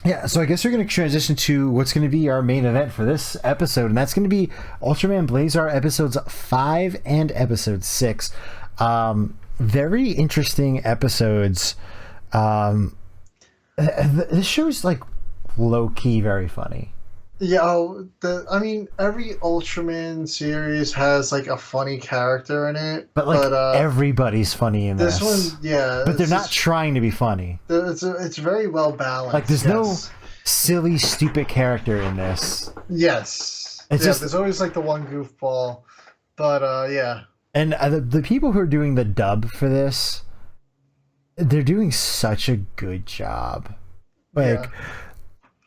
Yeah, so I guess we're going to transition to what's going to be our main event for this episode, and that's going to be Ultraman Blazar episodes 5 and episode 6. Very interesting episodes. This show's like low key very funny. Yeah, I mean, every Ultraman series has like a funny character in it, But like but everybody's funny in this this. one, yeah, But they're it's not just trying to be funny. it's very well Like balanced. there's no Yes, silly, stupid character in this. yes, It's yeah. just There's always like the one goofball, but yeah, and the people who are doing the dub for this, they're doing such a good job. yeah,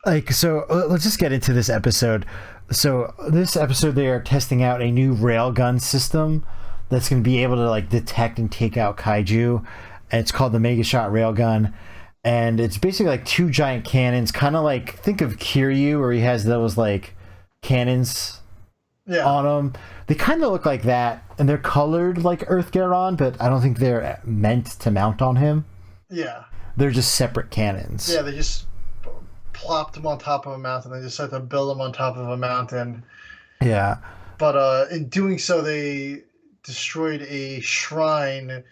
Like so let's just get into this episode. So this episode they are testing out a new railgun system that's going to be able to like detect and take out kaiju, and it's called the Mega Shot railgun, and it's basically like two giant cannons, kind of like think of Kiryu where he has those like cannons yeah, on them. They kind of look like that, and they're colored like Earth Garon, but I don't think they're meant to mount on him. yeah, They're just separate cannons. yeah. They just plopped them on top of a mountain. They just had to build them on top of a mountain. Yeah. But in doing so, they destroyed a shrine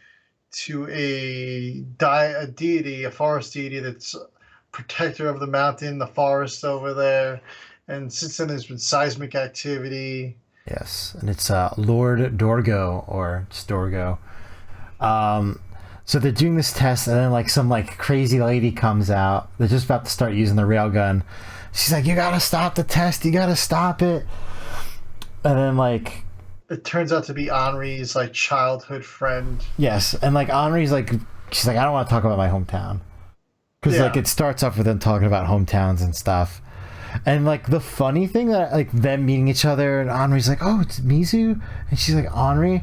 to a deity, a forest deity that's protector of the mountain, the forest over there. And since then, there's been seismic activity. Yes, and it's Lord Dorgo or just Dorgo. So they're doing this test, and then like some like crazy lady comes out. They're just about to start using the railgun. She's like, "You gotta stop the test. You gotta stop it." And then like, It turns out to be Henri's like childhood friend. yes, and like Henri's like, she's like, "I don't want to talk about my hometown," because Yeah, like it starts off with them talking about hometowns and stuff. And like the funny thing that like them meeting each other, and Henri's like, "Oh, it's Mizu," and she's like, "Henri."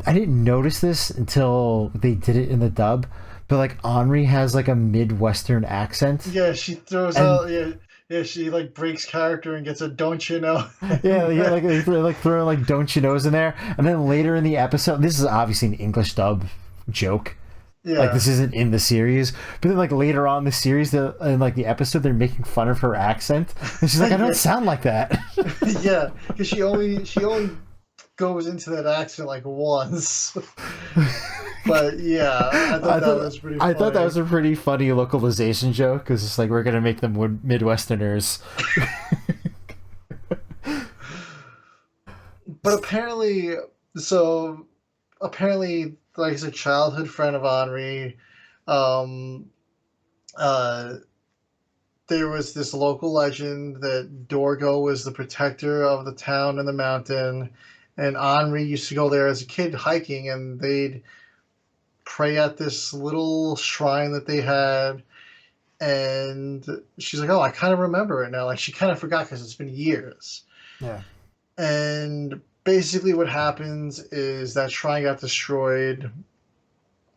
I didn't notice this until they did it in the dub, but like Henri has like a Midwestern accent. yeah. She throws And out. Yeah, yeah. She like breaks character and gets a "don't you know." yeah, like they throw like "don't you knows" in there, and then later in the episode, this is obviously an English dub joke. Like Yeah, this isn't in the series, but then like later on in the series, in like the episode, they're making fun of her accent, and she's like, "I don't sound like that." yeah. Because she only goes into that accent like once. But yeah, I thought that was pretty I thought that funny. was a pretty funny localization joke because it's like we're gonna make them Midwesterners. But apparently, like he's a childhood friend of Henri. Um, uh, there was this local legend that Dorgo was the protector of the town and the mountain, and Henri used to go there as a kid hiking, and they'd pray at this little shrine that they had. And she's like, "Oh, I kind of remember it now." Like she kind of forgot because it's been years. Yeah. And basically, what happens is that shrine got destroyed,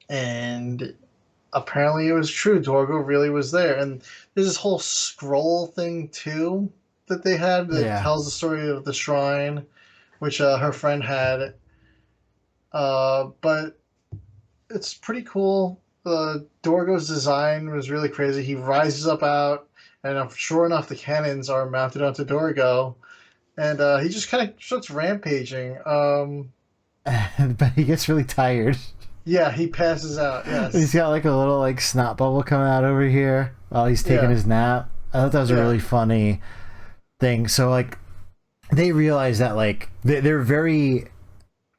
and apparently, it was true. Dorgo really was there, and there's this whole scroll thing too that they had that Yeah. tells the story of the shrine, which her friend had. But it's pretty cool. Dorgo's design was really crazy. He rises up out, and sure enough, the cannons are mounted onto Dorgo, and he just kind of starts rampaging. But he gets really tired. Yeah, he passes out. He's Yes. got like a little like snot bubble coming out over here while he's taking Yeah. his nap. I thought that was a Yeah. really funny thing. So like they realize that like they're very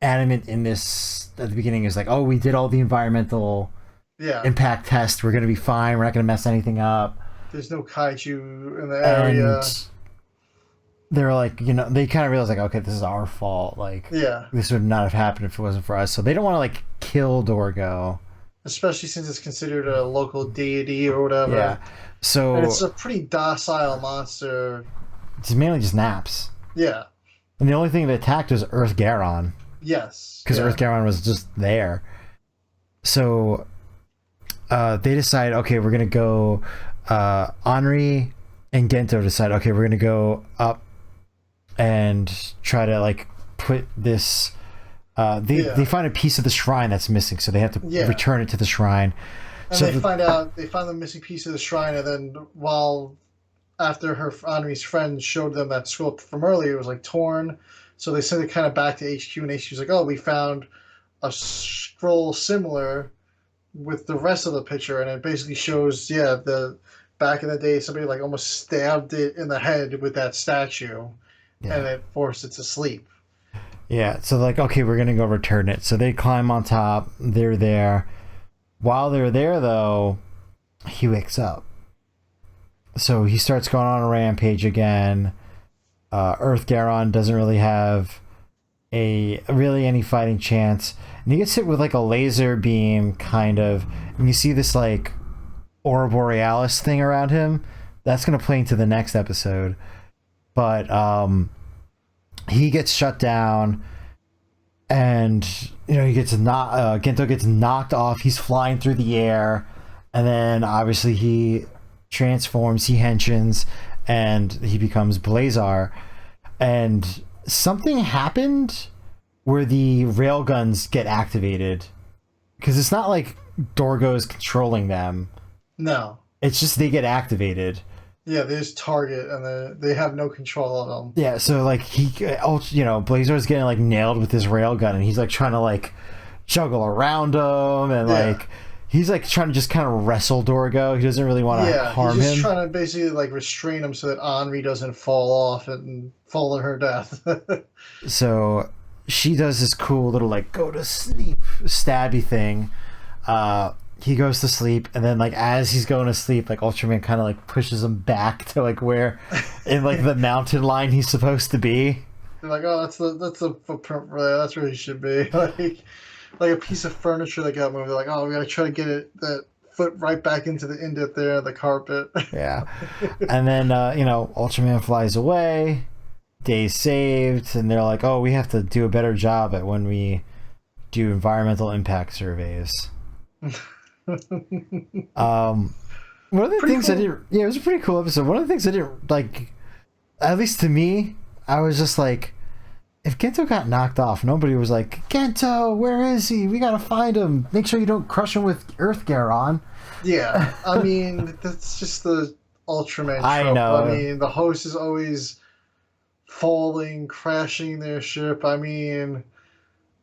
adamant in this at the beginning is like, oh, we did all the environmental Yeah. impact test. We're gonna be fine. We're not gonna mess anything up. There's no kaiju in the area. And they're like, you know, they kind of realize like, okay, this is our fault. Like Yeah. this would not have happened if it wasn't for us. So they don't want to like kill Dorgo. Especially since it's considered a local deity or whatever. Yeah. So And it's a pretty docile monster. it's mainly just naps. Yeah. And the only thing that attacked was Earth Garon Yes. because Yeah. Earth Garon was just there. So they decide, okay, we're gonna go. Henri and Gento decide, okay, we're gonna go up and try to like put this. They find a piece of the shrine that's missing, so they have to Yeah. return it to the shrine. And they find the missing piece of the shrine, and then after Henri's friend showed them that scroll from earlier, it was like torn. So they sent it kind of back to HQ, and HQ's like, "Oh, we found a scroll similar with the rest of the picture," and it basically shows, the back in the day somebody like almost stabbed it in the head with that statue, and it forced it to sleep. Yeah, so like, okay, we're gonna go return it. So they climb on top. They're there. While they're there, though, he wakes up. So he starts going on a rampage again. Earth Garon doesn't really have any fighting chance, and he gets hit with like a laser beam, kind of, and you see this like Aurora Borealis thing around him. That's gonna play into the next episode, but he gets shut down, and he gets Gento gets knocked off. He's flying through the air, and then obviously he transforms, he henshins, and he becomes Blazar. And something happened where the railguns get activated, because it's not like Dorgo is controlling them. No, it's just they get activated. Yeah, they just target, and they have no control of them. Yeah, so like Blazar's getting like nailed with this railgun, and he's like trying to like juggle around him, and like he's like trying to just kind of wrestle Dorgo. He doesn't really want to harm him. He's just trying to basically like restrain him so that Henri doesn't fall off and fall to her death. So she does this cool little like go to sleep stabby thing. He goes to sleep, and then like as he's going to sleep, like Ultraman kind of like pushes him back to like where in like the mountain line he's supposed to be. They're like, oh, that's the footprint there. That's where he should be. Like a piece of furniture that got moved. They're like, oh, we gotta try to get that foot right back into the indent there, the carpet. Yeah, and then Ultraman flies away. Day's saved, and they're like, oh, we have to do a better job at when we do environmental impact surveys. One of the things cool. it was a pretty cool episode. One of the things I didn't like, at least to me, I was just like, if Gento got knocked off, nobody was like, Gento, where is he? We gotta find him. Make sure you don't crush him with Earth Garon. Yeah, I mean, that's just the Ultraman trope. I know. I mean, the host is always falling, crashing their ship. I mean,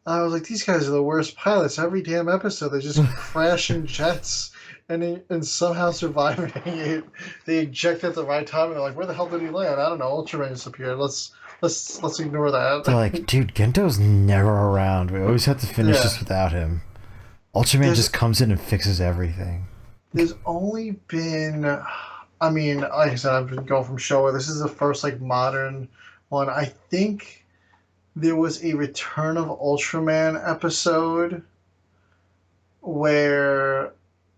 I was like, these guys are the worst pilots. Every damn episode, they're just crashing jets and somehow surviving it. They eject at the right time, and they're like, where the hell did he land? I don't know. Ultraman disappeared. Let's ignore that. They're like, dude, Gento's never around. We always have to finish this without him. Ultraman just comes in and fixes everything. There's only been, I mean, like I said, I've been going from Showa. This is the first like modern one. I think there was a Return of Ultraman episode where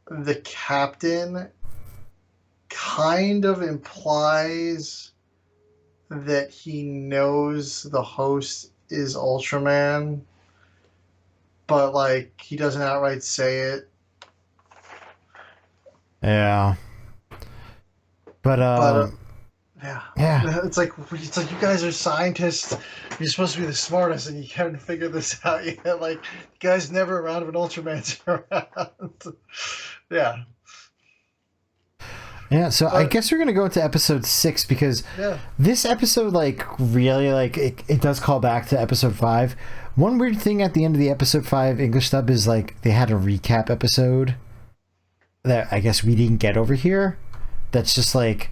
the captain kind of implies that he knows the host is Ultraman, but like he doesn't outright say it. Yeah. But yeah. It's like you guys are scientists. You're supposed to be the smartest, and you haven't figured this out yet. Like, the guy's never around when Ultraman's around. Yeah. Yeah, so I guess we're gonna go into episode 6, because this episode, like, really, like, it does call back to episode 5. One weird thing at the end of the episode 5 English dub is, like, they had a recap episode that I guess we didn't get over here. That's just like,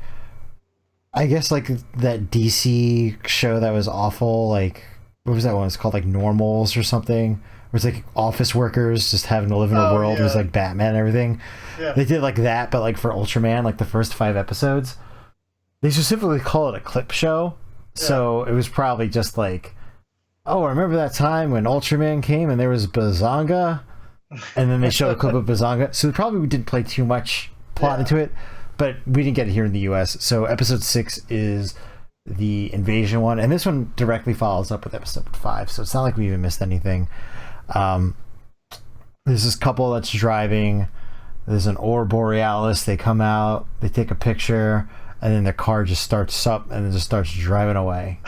I guess like that DC show that was awful, like, what was that one? It's called like Normals or something, where it's like office workers just having to live in a world with like Batman and everything. Yeah. They did like that, but like for Ultraman, like the first 5 episodes. They specifically call it a clip show. So it was probably just like, oh, remember that time when Ultraman came and there was Bazanga? And then they showed a clip of Bazanga. So probably we didn't play too much plot into it, but we didn't get it here in the US. So episode 6 is the invasion one, and this one directly follows up with episode 5. So it's not like we even missed anything. There's this couple that's driving. There's an Aurora Borealis. They come out, they take a picture, and then their car just starts up and then just starts driving away.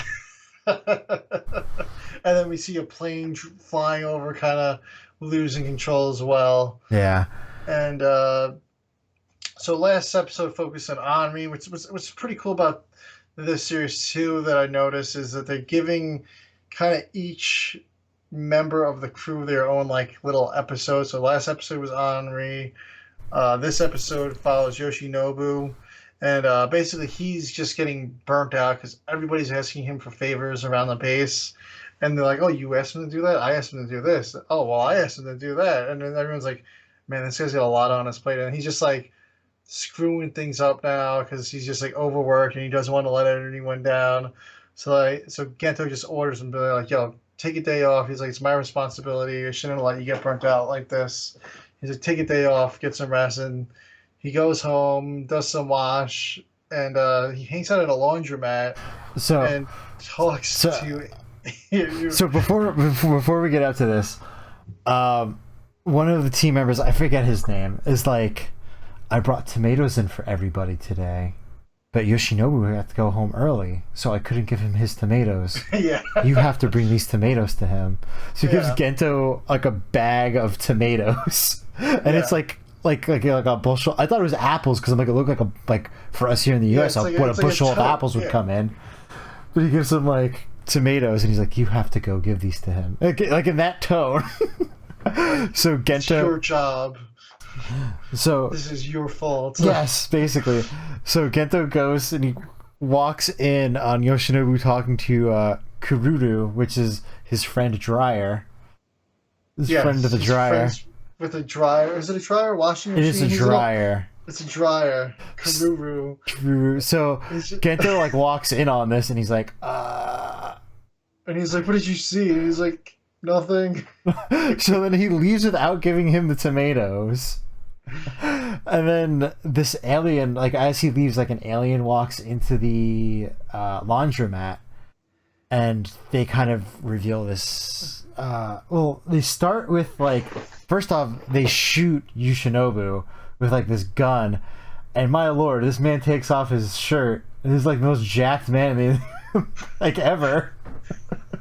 And then we see a plane flying over, kind of losing control as well. Yeah. And so last episode focused on Henri, what's pretty cool about this series too that I noticed is that they're giving kind of each member of the crew their own like little episode. So last episode was Henri. This episode follows Yoshinobu, and basically he's just getting burnt out because everybody's asking him for favors around the base, and they're like, "Oh, you asked him to do that? I asked him to do this. Oh, well, I asked him to do that." And then everyone's like, "Man, this guy's got a lot on his plate," and he's just like screwing things up now because he's just like overworked and he doesn't want to let anyone down. So Gento just orders him to be like, "Yo, take a day off." He's like, "It's my responsibility. I shouldn't let you get burnt out like this." He's like, "Take a day off, get some rest," and he goes home, does some wash, and he hangs out at a laundromat So, and talks so, to you. so before we get up to this, one of the team members, I forget his name, is like, "I brought tomatoes in for everybody today, but Yoshinobu had to go home early, so I couldn't give him his tomatoes. Yeah. You have to bring these tomatoes to him." So he gives Yeah. Gento like a bag of tomatoes, and it's like a bushel. I thought it was apples because I'm like, it looked like for us here in the U.S. it's like what a- a it's like a bushel of tote, apples would yeah. come in. But he gives him like tomatoes, and he's like, "You have to go give these to him," like in that tone. So It's Gento. your job. So This is your fault. yes, basically. So Gento goes and he walks in on Yoshinobu talking to Kururu, which is his friend Dryer. His Yes, friend of the he's dryer. friends with a dryer. Is it a dryer? Washing It machine? is a He's little- dryer. It's a dryer. Kururu. Kururu. So He's just- Gento like walks in on this and he's like, And he's like, "What did you see?" And he's like, "Nothing." So then he leaves without giving him the tomatoes. And then this alien, like as he leaves, like an alien walks into the laundromat, and they kind of reveal this. Well, they start with like, first off, they shoot Yoshinobu with like this gun, and my lord, this man takes off his shirt. And he's like the most jacked man like ever.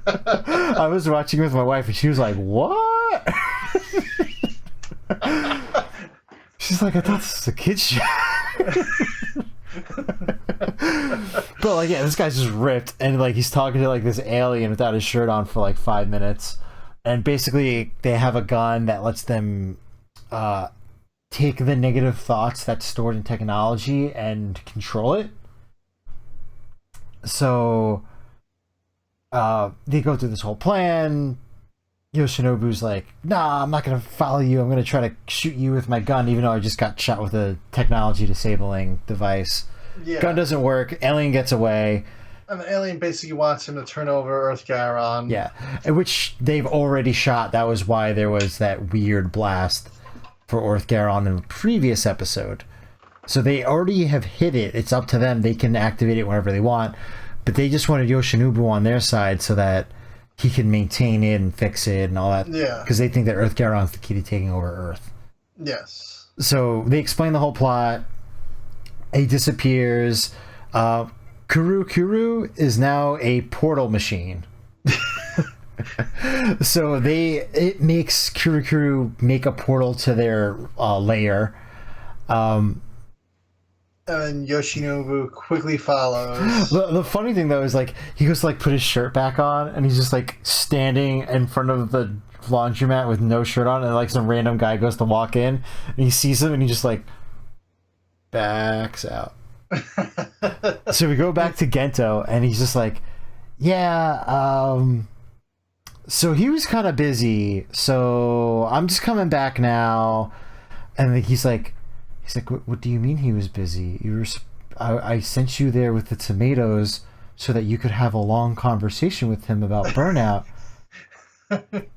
I was watching with my wife, and she was like, "What?" She's like, "I thought this was a kid's show." But like, yeah, this guy's just ripped, and like he's talking to like this alien without his shirt on for like 5 minutes, and basically they have a gun that lets them take the negative thoughts that's stored in technology and control it. So they go through this whole plan. Yoshinobu's like, "Nah, I'm not gonna follow you. I'm gonna try to shoot you with my gun, even though I just got shot with a technology disabling device." Yeah. Gun doesn't work. Alien gets away. And the alien basically wants him to turn over Earth Garon. Yeah, which they've already shot. That was why there was that weird blast for Orthgaron in the previous episode. So they already have hit it. It's up to them. They can activate it whenever they want. But they just wanted Yoshinobu on their side so that he can maintain it and fix it and all that. Yeah. Because they think that Earthgaron is the key to taking over Earth. Yes. So they explain the whole plot. He disappears. Kuru is now a portal machine. So it makes Kuru make a portal to their lair. And then Yoshinobu quickly follows. The funny thing though is like he goes to like put his shirt back on and he's just like standing in front of the laundromat with no shirt on, and like some random guy goes to walk in and he sees him and he just like backs out. So we go back to Gento and he's just like, "Yeah, so he was kind of busy, so I'm just coming back now." And then he's like, what do you mean he was busy? I sent you there with the tomatoes so that you could have a long conversation with him about burnout.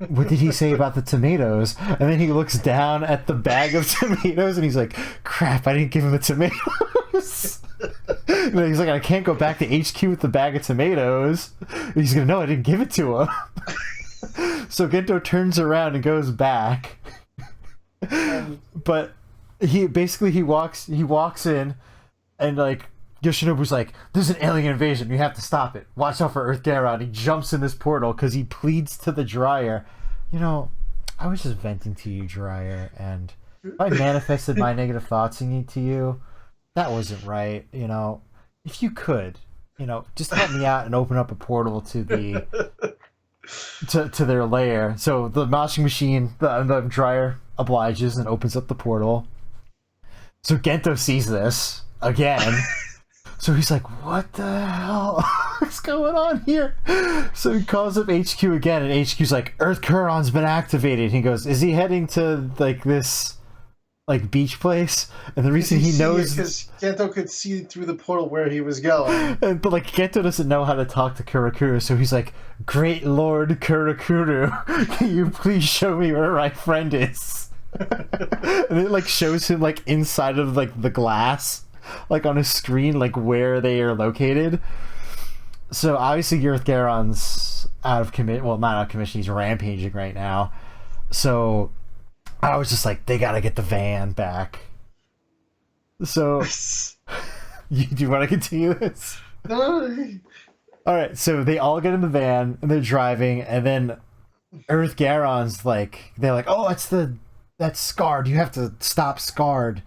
What did he say about the tomatoes? And then he looks down at the bag of tomatoes and he's like, "Crap, I didn't give him the tomatoes." And he's like, "I can't go back to HQ with the bag of tomatoes." And he's gonna, "No, I didn't give it to him." So Gento turns around and goes back. But he walks in and like Yoshinobu's like, "There's an alien invasion, you have to stop it, watch out for Earth Garon." He jumps in this portal because he pleads to the dryer. I was just venting to you, Dryer, and I manifested my negative thoughts into you. That wasn't right. If you could, just help me out and open up a portal to the to their lair. So the washing machine, the dryer obliges and opens up the portal. So Gento sees this again. So he's like, what the hell is going on here? So he calls up HQ again, and HQ's like, Earth Curon's been activated. He goes, is he heading to this beach place? And the reason he knows, because Gento could see through the portal where he was going. But Gento doesn't know how to talk to Kurakuru, so he's like, Great Lord Kurakuru, can you please show me where my friend is? And it shows him inside of the glass, on a screen, where they are located. So obviously Girth Garon's out of commission. Well, not out of commission, he's rampaging right now. So I was just like, they gotta get the van back. So do you want to continue this? Alright, so they all get in the van and they're driving, and then Earth Garon's they're like, oh, that's Scarred. You have to stop Scarred.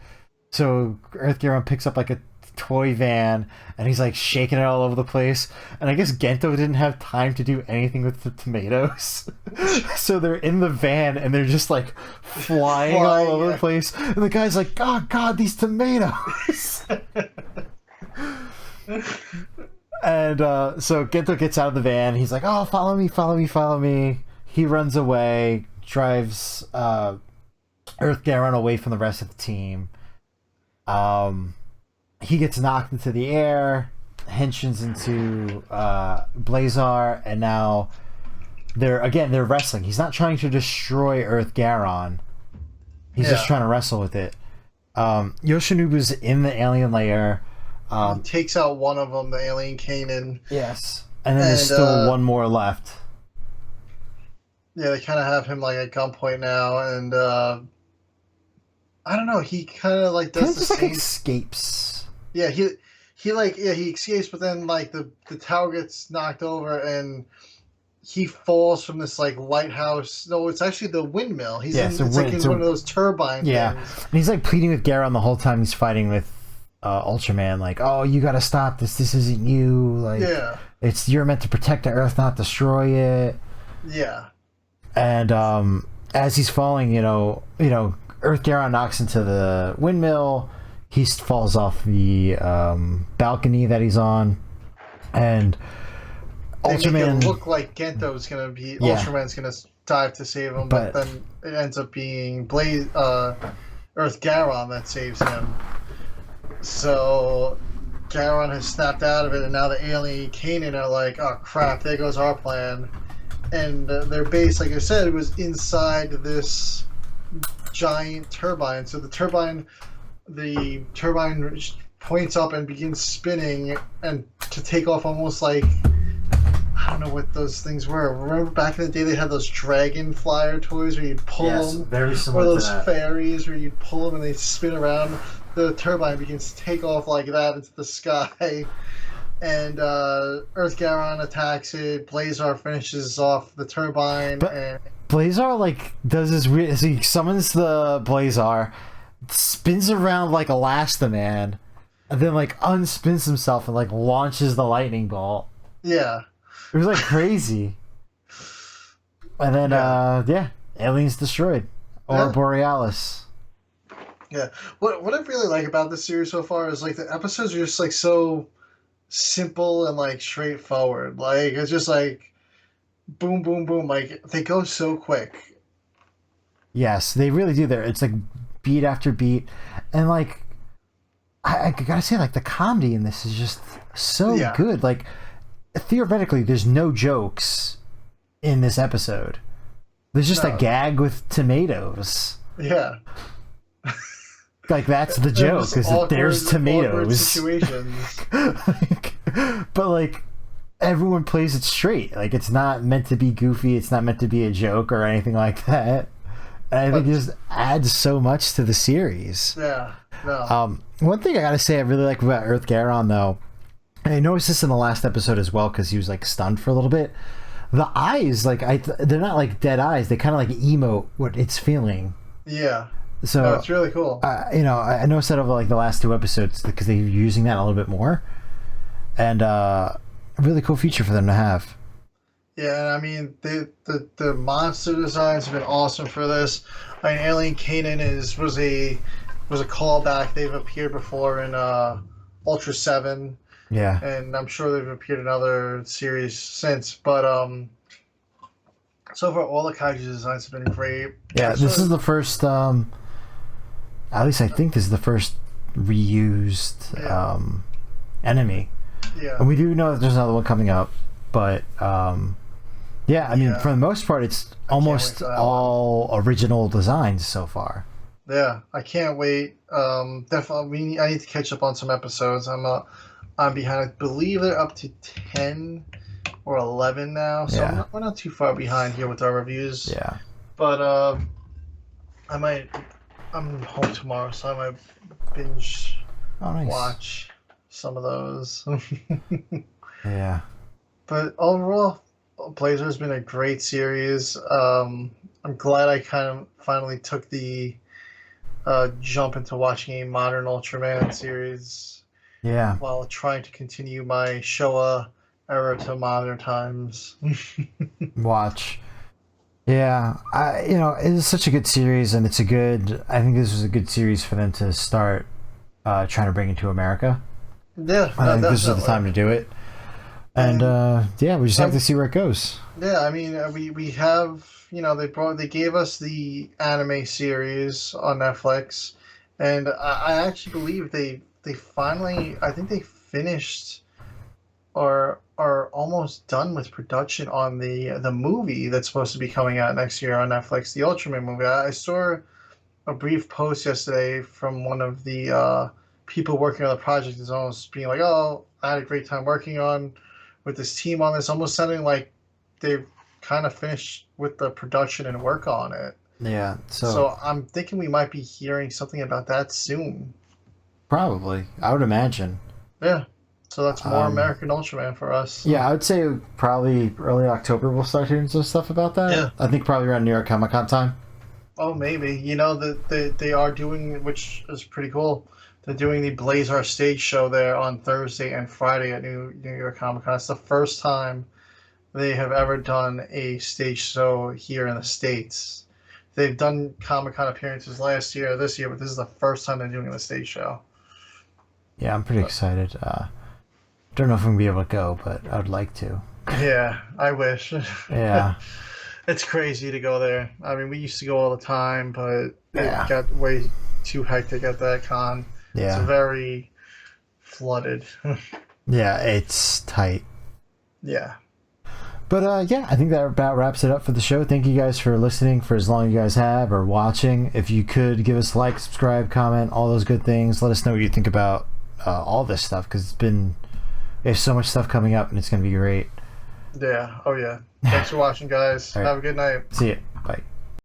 So Earth Garon picks up a toy van, and he's shaking it all over the place. And I guess Gento didn't have time to do anything with the tomatoes. So they're in the van, and they're just flying all over the place. And the guy's like, oh God, these tomatoes. And so Gento gets out of the van. He's like, oh, follow me, follow me, follow me. He runs away, drives Earth Garon away from the rest of the team. He gets knocked into the air, henshins into Blazar, and now they're wrestling. He's not trying to destroy Earth Garon. He's just trying to wrestle with it. Yoshinobu's in the alien lair. He takes out one of them, the Alien Cannan. Yes. And then there's still one more left. Yeah, they kind of have him at gunpoint now, and I don't know. He kind of does the same. Escapes. Yeah, he escapes, but then the tower gets knocked over, and he falls from this lighthouse. No, it's actually the windmill. He's in one of those turbine things. And he's pleading with Garon the whole time he's fighting with Ultraman. Oh, you gotta stop this. This isn't you. You're meant to protect the Earth, not destroy it. Yeah. And as he's falling, Earth Garon knocks into the windmill. He falls off the balcony that he's on, and Ultraman make it look like Gento's gonna be Ultraman's gonna dive to save him, but then it ends up being Earth Garon that saves him. So Garon has snapped out of it, and now the Alien Cannan are like, oh crap, there goes our plan. And their base, like I said, was inside this giant turbine. So the turbine points up and begins spinning, and to take off almost I don't know what those things were. Remember back in the day they had those dragon flyer toys where you'd pull them? Very similar or those to that. fairies where you'd pull them and they spin around. The turbine begins to take off like that into the sky. And Earth Garon attacks it. Blazar finishes off the turbine. And Blazar does his weird. So he summons the Blazar, spins around like Elastaman, and then unspins himself and launches the lightning bolt. Yeah, it was crazy. And then aliens destroyed, or Borealis. Yeah, what I really like about this series so far is the episodes are just so simple and straightforward. It's just boom, boom, boom. They go so quick. Yes, they really do. There, it's beat after beat, and I gotta say, the comedy in this is just so good. Theoretically, there's no jokes in this episode. There's just a gag with tomatoes. Yeah. That's the joke, is that there's tomatoes. Situations. But everyone plays it straight. It's not meant to be goofy. It's not meant to be a joke or anything like that. And I think it just adds so much to the series. Yeah. No. One thing I gotta say I really like about Earth Garon, though, and I noticed this in the last episode as well because he was stunned for a little bit. The eyes, they're not dead eyes. They kind of emote what it's feeling. Yeah. So No, it's really cool. you know, I know instead of like the last 2 episodes because they're using that a little bit more, and a really cool feature for them to have. Yeah, and I mean the monster designs have been awesome for this. I mean, Alien Cannan was a callback. They've appeared before in Ultra 7, Yeah, and I'm sure they've appeared in other series since. But so far all the kaiju designs have been great. yeah. I This sort is of, the first. At least I think this is the first reused yeah, enemy, yeah, and we do know that there's another one coming up. But yeah, I mean, yeah. for the most part, it's I can't wait almost for that one. all original designs so far. Yeah, I can't wait. Definitely, I need to catch up on some episodes. I'm behind. I believe they're up to 10 or 11 now, so Yeah, we're not too far behind here with our reviews. yeah. But I might. I'm home tomorrow, so I might binge Oh, nice. watch some of those. Yeah, But overall, Blazar has been a great series. I'm glad I kind of finally took the jump into watching a modern Ultraman series yeah. while trying to continue my Showa era to modern times. Watch. Yeah, you know, it's such a good series, and it's a good. I think this was a good series for them to start trying to bring into America. Yeah, I no, think this is the definitely. time to do it. And yeah, we just have to see where it goes. Yeah, I mean, we have, they gave us the anime series on Netflix, and I actually believe they finally, I think they finished or are almost done with production on the movie that's supposed to be coming out next year on Netflix, the Ultraman movie. I saw a brief post yesterday from one of the people working on the project, is almost being like, "Oh, I had a great time working on with this team on this," almost sounding like they've kind of finished with the production and work on it. Yeah, so So I'm thinking we might be hearing something about that soon. probably, I would imagine. Yeah. So that's more Um, American Ultraman for us. yeah, I would say probably early October we'll start hearing some stuff about that. Yeah. I think probably around New York Comic Con time. Oh, maybe. They are doing, which is pretty cool. They're doing the Blazar stage show there on Thursday and Friday at New York Comic Con. It's the first time they have ever done a stage show here in the States. They've done Comic Con appearances last year, this year, but this is the first time they're doing the stage show. Yeah, I'm pretty But, excited. Don't know if I'm gonna be able to go, but I would like to. yeah, I wish. Yeah, It's crazy to go there. I mean, we used to go all the time, but it yeah, got way too hectic at that con. It's yeah, very flooded. yeah. It's tight. Yeah. But yeah, I think that about wraps it up for the show. Thank you guys for listening for as long as you guys have or watching. If you could give us a like, subscribe, comment, all those good things. Let us know what you think about all this stuff because there's so much stuff coming up and it's going to be great. Yeah. Oh, yeah. Thanks for watching, guys. All right. Have a good night. See ya.